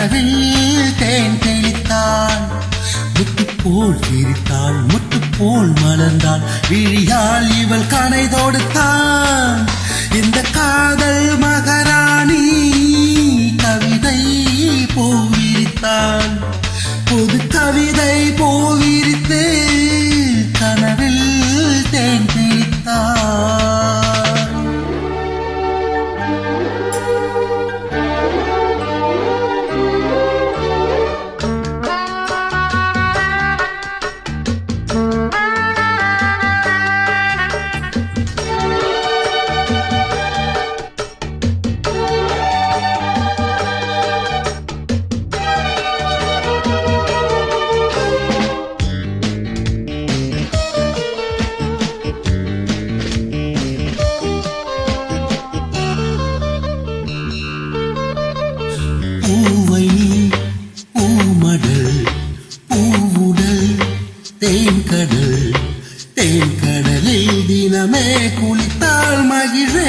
கனவில் தேன் தெளித்தாள். முத்துப்போல் சிரித்தாள், முத்துப்போல் மலர்ந்தாள். விழியால் இவள் கனை தொடுத்தாள். இந்த காதல் மகாராணி கவிதை பூவிரித்தாள். புது கவிதை பூவிரித்து கனவில் தேன் தெளித்தாள். பூவை பூமடல் பூவுடல் தேன்கடல் தேன்கடலில் தினமே குளித்தாள் மகிழே.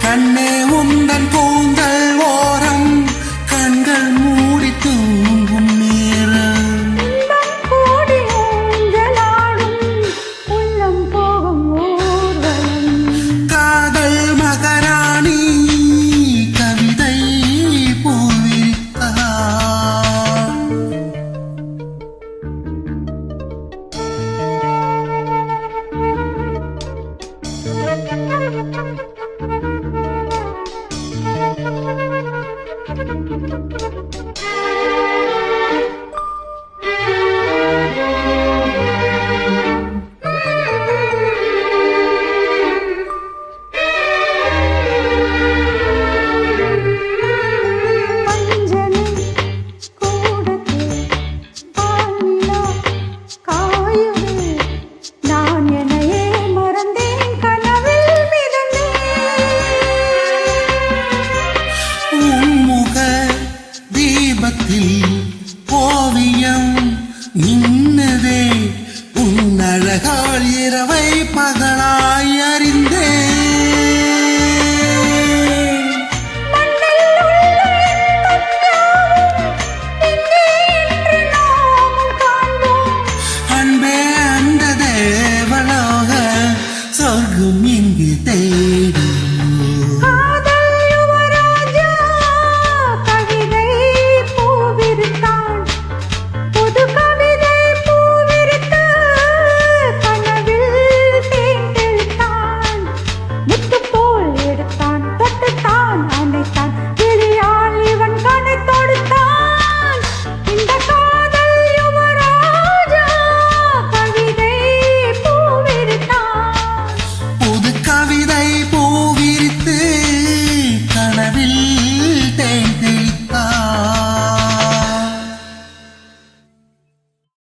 கண்ணே உந்தன் கூந்தல் ஓரம் கண்கள் மூடி தூங்கும் நேரம். காதல் மகாராணி கவிதை பூவிரித்தாள். ஓவியம் நின்னதே உன் அழகால் இரவை பக